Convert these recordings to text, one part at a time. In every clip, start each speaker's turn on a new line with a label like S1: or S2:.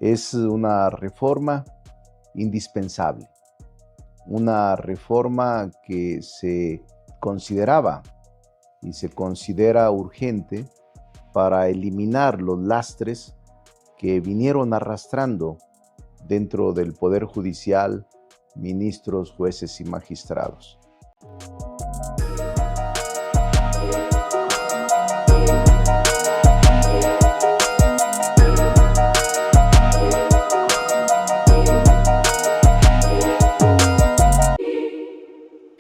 S1: Es una reforma indispensable, una reforma que se consideraba y se considera urgente para eliminar los lastres que vinieron arrastrando dentro del Poder Judicial ministros, jueces y magistrados.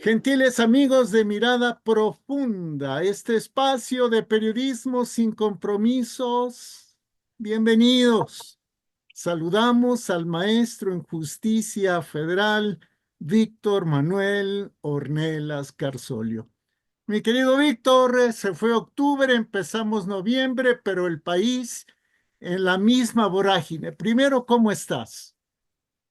S2: Gentiles amigos de Mirada Profunda, este espacio de periodismo sin compromisos, bienvenidos. Saludamos al maestro en justicia federal, Víctor Manuel Ornelas Carsolio. Mi querido Víctor, se fue octubre, empezamos noviembre, pero el país en la misma vorágine. Primero, ¿cómo estás?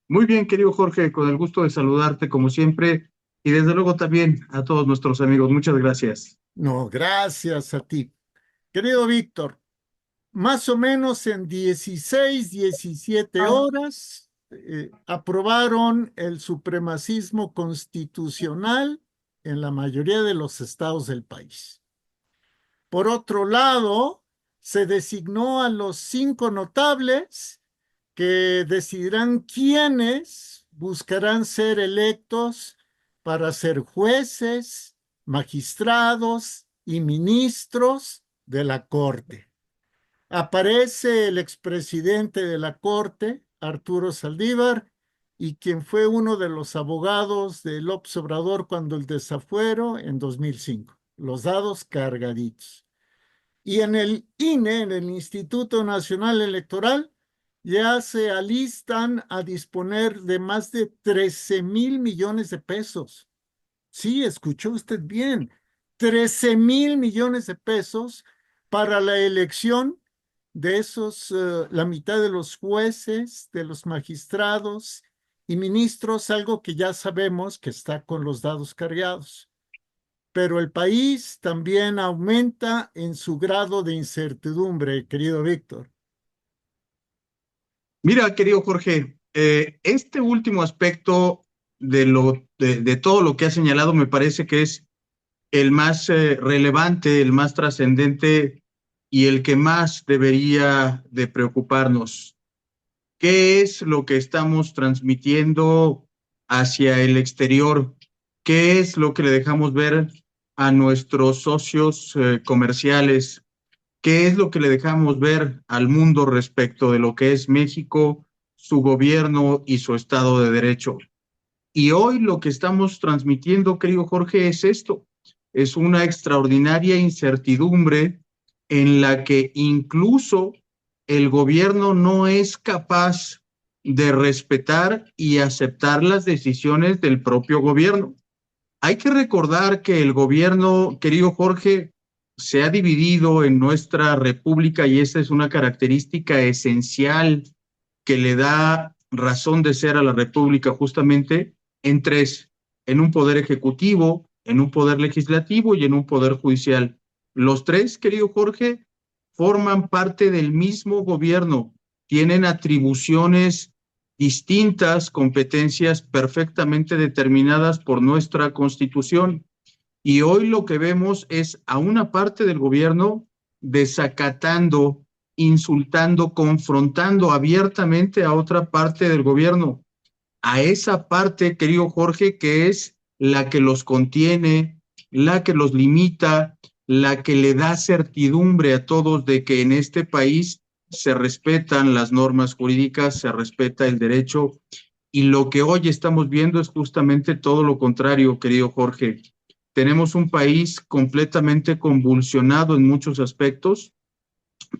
S3: Muy bien, querido Jorge, con el gusto de saludarte como siempre y desde luego también a todos nuestros amigos. Muchas gracias.
S2: No, gracias a ti. Querido Víctor, más o menos en 16, 17 horas aprobaron el supremacismo constitucional en la mayoría de los estados del país. Por otro lado, se designó a los 5 notables que decidirán quiénes buscarán ser electos para ser jueces, magistrados y ministros de la Corte. Aparece el expresidente de la Corte, Arturo Saldívar, y quien fue uno de los abogados de López Obrador cuando el desafuero en 2005. Los dados cargaditos. Y en el INE, en el Instituto Nacional Electoral, ya se alistan a disponer de más de 13,000 millones de pesos. Sí, escuchó usted bien, 13,000 millones de pesos para la elección de esos, la mitad de los jueces, de los magistrados y ministros, algo que ya sabemos que está con los dados cargados. Pero el país también aumenta en su grado de incertidumbre, querido Víctor.
S3: Mira, querido Jorge, este último aspecto de todo lo que has señalado me parece que es el más relevante, el más trascendente y el que más debería de preocuparnos. ¿Qué es lo que estamos transmitiendo hacia el exterior? ¿Qué es lo que le dejamos ver a nuestros socios comerciales? ¿Qué es lo que le dejamos ver al mundo respecto de lo que es México, su gobierno y su Estado de Derecho? Y hoy lo que estamos transmitiendo, querido Jorge, es esto. Es una extraordinaria incertidumbre en la que incluso el gobierno no es capaz de respetar y aceptar las decisiones del propio gobierno. Hay que recordar que el gobierno, querido Jorge, se ha dividido en nuestra república y esa es una característica esencial que le da razón de ser a la república justamente en 3, en un poder ejecutivo, en un poder legislativo y en un poder judicial. Los 3, querido Jorge, forman parte del mismo gobierno, tienen atribuciones distintas, competencias perfectamente determinadas por nuestra Constitución. Y hoy lo que vemos es a una parte del gobierno desacatando, insultando, confrontando abiertamente a otra parte del gobierno. A esa parte, querido Jorge, que es la que los contiene, la que los limita, la que le da certidumbre a todos de que en este país se respetan las normas jurídicas, se respeta el derecho, y lo que hoy estamos viendo es justamente todo lo contrario, querido Jorge. Tenemos un país completamente convulsionado en muchos aspectos,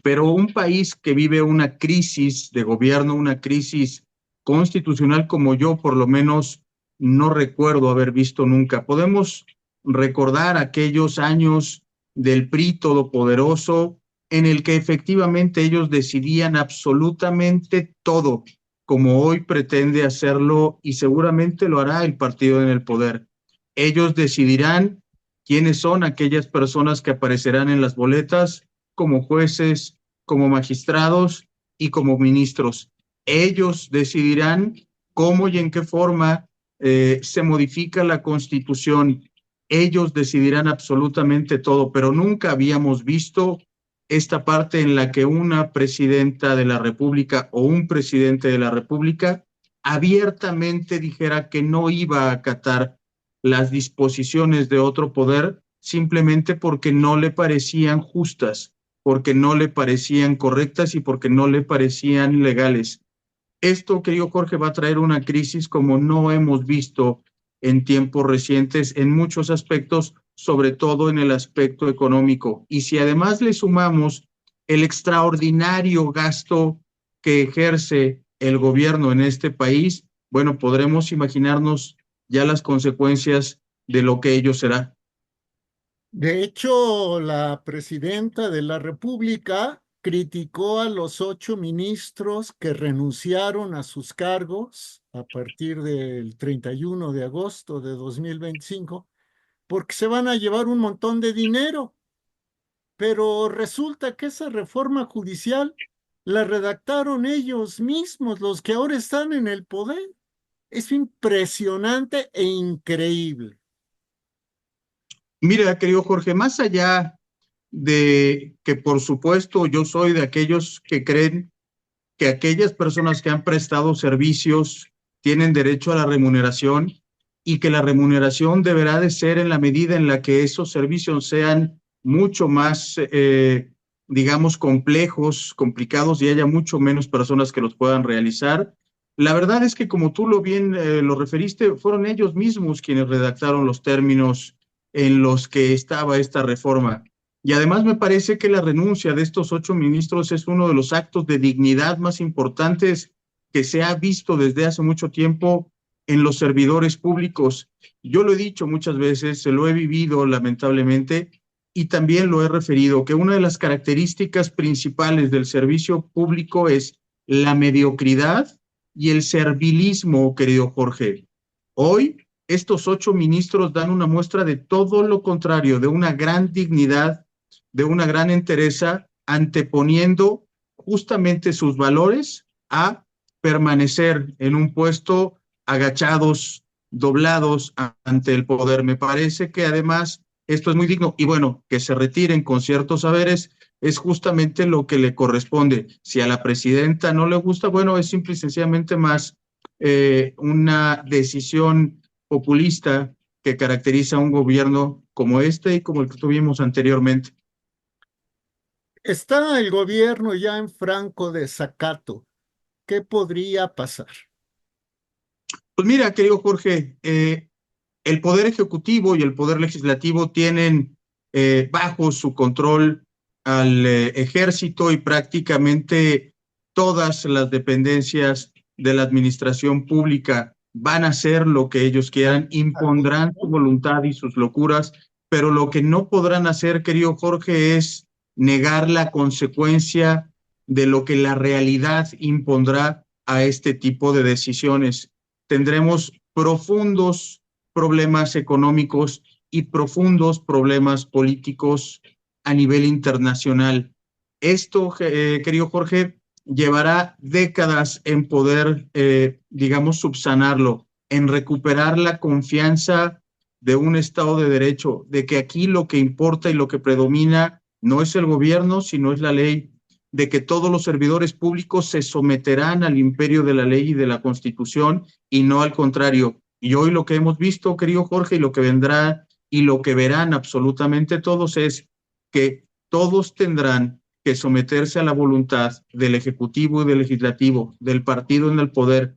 S3: pero un país que vive una crisis de gobierno, una crisis constitucional como yo por lo menos no recuerdo haber visto nunca. Podemos recordar aquellos años del PRI todopoderoso en el que efectivamente ellos decidían absolutamente todo, como hoy pretende hacerlo y seguramente lo hará el partido en el poder. Ellos decidirán quiénes son aquellas personas que aparecerán en las boletas como jueces, como magistrados y como ministros. Ellos decidirán cómo y en qué forma se modifica la Constitución. Ellos decidirán absolutamente todo, pero nunca habíamos visto esta parte en la que una presidenta de la República o un presidente de la República abiertamente dijera que no iba a acatar las disposiciones de otro poder simplemente porque no le parecían justas, porque no le parecían correctas y porque no le parecían legales. Esto, querido Jorge, va a traer una crisis como no hemos visto en tiempos recientes en muchos aspectos, sobre todo en el aspecto económico. Y si además le sumamos el extraordinario gasto que ejerce el gobierno en este país, bueno, podremos imaginarnos ya las consecuencias de lo que ello será.
S2: De hecho, la presidenta de la República criticó a los 8 ministros que renunciaron a sus cargos a partir del 31 de agosto de 2025, porque se van a llevar un montón de dinero. Pero resulta que esa reforma judicial la redactaron ellos mismos, los que ahora están en el poder. Es impresionante e increíble.
S3: Mira, querido Jorge, más allá de que, por supuesto, yo soy de aquellos que creen que aquellas personas que han prestado servicios tienen derecho a la remuneración y que la remuneración deberá de ser en la medida en la que esos servicios sean mucho más, digamos, complejos, complicados y haya mucho menos personas que los puedan realizar. La verdad es que, como tú bien lo referiste, fueron ellos mismos quienes redactaron los términos en los que estaba esta reforma. Y además me parece que la renuncia de estos 8 ministros es uno de los actos de dignidad más importantes que se ha visto desde hace mucho tiempo en los servidores públicos. Yo lo he dicho muchas veces, se lo he vivido lamentablemente y también lo he referido, que una de las características principales del servicio público es la mediocridad y el servilismo, querido Jorge. Hoy estos 8 ministros dan una muestra de todo lo contrario, de una gran dignidad, de una gran entereza, anteponiendo justamente sus valores a permanecer en un puesto agachados, doblados ante el poder. Me parece que además esto es muy digno y bueno, que se retiren con ciertos saberes es justamente lo que le corresponde. Si a la presidenta no le gusta, bueno, es simple y sencillamente más una decisión populista que caracteriza a un gobierno como este y como el que tuvimos anteriormente.
S2: Está el gobierno ya en franco desacato. ¿Qué podría pasar?
S3: Pues mira, querido Jorge, el Poder Ejecutivo y el Poder Legislativo tienen bajo su control al Ejército y prácticamente todas las dependencias de la administración pública van a hacer lo que ellos quieran, impondrán su voluntad y sus locuras, pero lo que no podrán hacer, querido Jorge, es negar la consecuencia de lo que la realidad impondrá a este tipo de decisiones. Tendremos profundos problemas económicos y profundos problemas políticos a nivel internacional. Esto, querido Jorge, llevará décadas en poder, digamos, subsanarlo, en recuperar la confianza de un Estado de Derecho, de que aquí lo que importa y lo que predomina no es el gobierno, sino es la ley, de que todos los servidores públicos se someterán al imperio de la ley y de la Constitución y no al contrario. Y hoy lo que hemos visto, querido Jorge, y lo que vendrá y lo que verán absolutamente todos es que todos tendrán que someterse a la voluntad del Ejecutivo y del Legislativo, del partido en el poder,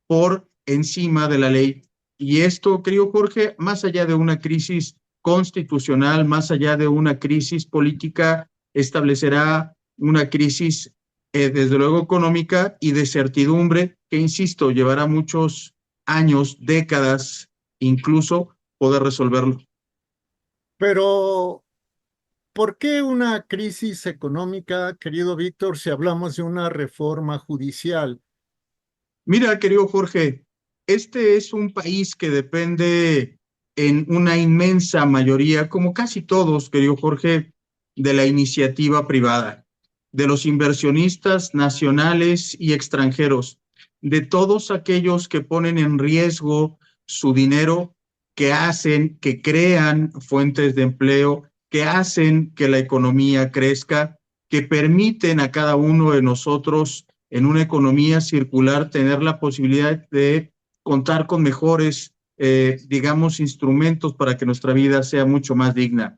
S3: por encima de la ley. Y esto, querido Jorge, más allá de una crisis constitucional, más allá de una crisis política, establecerá una crisis, desde luego, económica y de certidumbre, que, insisto, llevará muchos años, décadas, incluso poder resolverlo.
S2: Pero, ¿por qué una crisis económica, querido Víctor, si hablamos de una reforma judicial?
S3: Mira, querido Jorge, este es un país que depende en una inmensa mayoría, como casi todos, querido Jorge, de la iniciativa privada. de los inversionistas nacionales y extranjeros, de todos aquellos que ponen en riesgo su dinero, que hacen, que crean fuentes de empleo, que hacen que la economía crezca, que permiten a cada uno de nosotros en una economía circular tener la posibilidad de contar con mejores, digamos, instrumentos para que nuestra vida sea mucho más digna.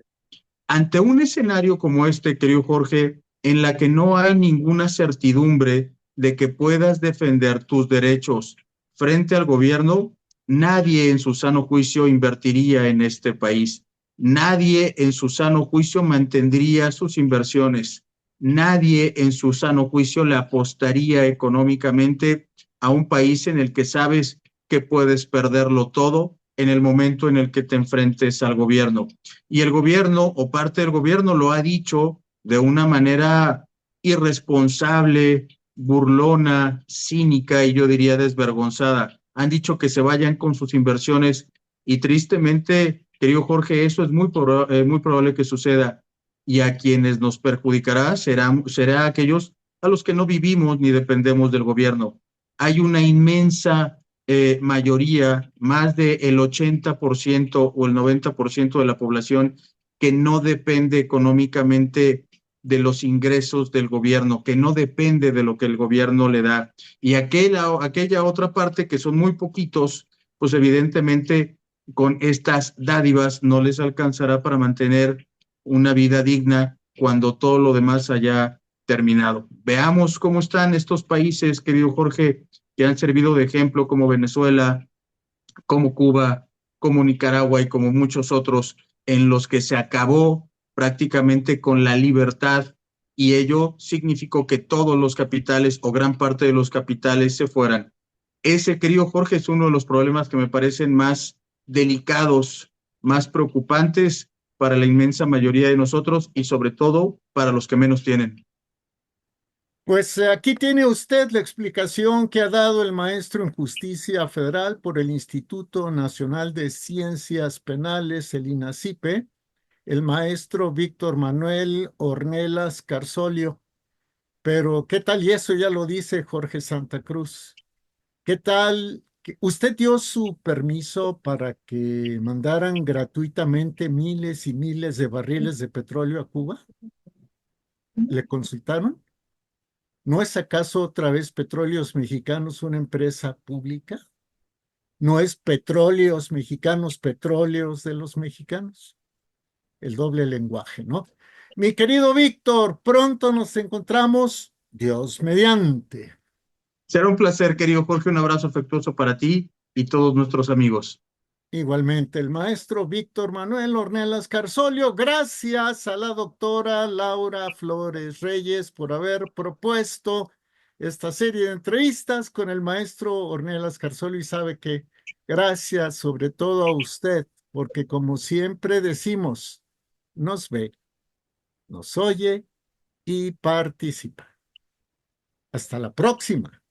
S3: Ante un escenario como este, querido Jorge, en la que no hay ninguna certidumbre de que puedas defender tus derechos frente al gobierno, nadie en su sano juicio invertiría en este país. Nadie en su sano juicio mantendría sus inversiones. Nadie en su sano juicio le apostaría económicamente a un país en el que sabes que puedes perderlo todo en el momento en el que te enfrentes al gobierno. Y el gobierno o parte del gobierno lo ha dicho de una manera irresponsable, burlona, cínica y yo diría desvergonzada. Han dicho que se vayan con sus inversiones y tristemente, querido Jorge, eso es muy probable que suceda y a quienes nos perjudicará será aquellos a los que no vivimos ni dependemos del gobierno. Hay una inmensa mayoría, más del 80% o el 90% de la población que no depende económicamente de los ingresos del gobierno, que no depende de lo que el gobierno le da. Y aquella otra parte, que son muy poquitos, pues evidentemente con estas dádivas no les alcanzará para mantener una vida digna cuando todo lo demás haya terminado. Veamos cómo están estos países, querido Jorge, que han servido de ejemplo, como Venezuela, como Cuba, como Nicaragua y como muchos otros, en los que se acabó prácticamente con la libertad y ello significó que todos los capitales o gran parte de los capitales se fueran. Ese, querido Jorge, es uno de los problemas que me parecen más delicados, más preocupantes para la inmensa mayoría de nosotros y sobre todo para los que menos tienen.
S2: Pues aquí tiene usted la explicación que ha dado el maestro en Justicia Federal por el Instituto Nacional de Ciencias Penales, el INACIPE, el maestro Víctor Manuel Ornelas Carsolio. Pero, ¿qué tal? Y eso ya lo dice Jorge Santa Cruz. ¿Qué tal? ¿Usted dio su permiso para que mandaran gratuitamente miles y miles de barriles de petróleo a Cuba? ¿Le consultaron? ¿No es acaso otra vez Petróleos Mexicanos una empresa pública? ¿No es Petróleos Mexicanos, petróleos de los mexicanos? El doble lenguaje, ¿no? Mi querido Víctor, pronto nos encontramos, Dios mediante.
S3: Será un placer, querido Jorge, un abrazo afectuoso para ti y todos nuestros amigos.
S2: Igualmente, el maestro Víctor Manuel Ornelas Carsolio, gracias a la doctora Laura Flores Reyes por haber propuesto esta serie de entrevistas con el maestro Ornelas Carsolio y sabe que gracias sobre todo a usted, porque como siempre decimos, nos ve, nos oye y participa. Hasta la próxima.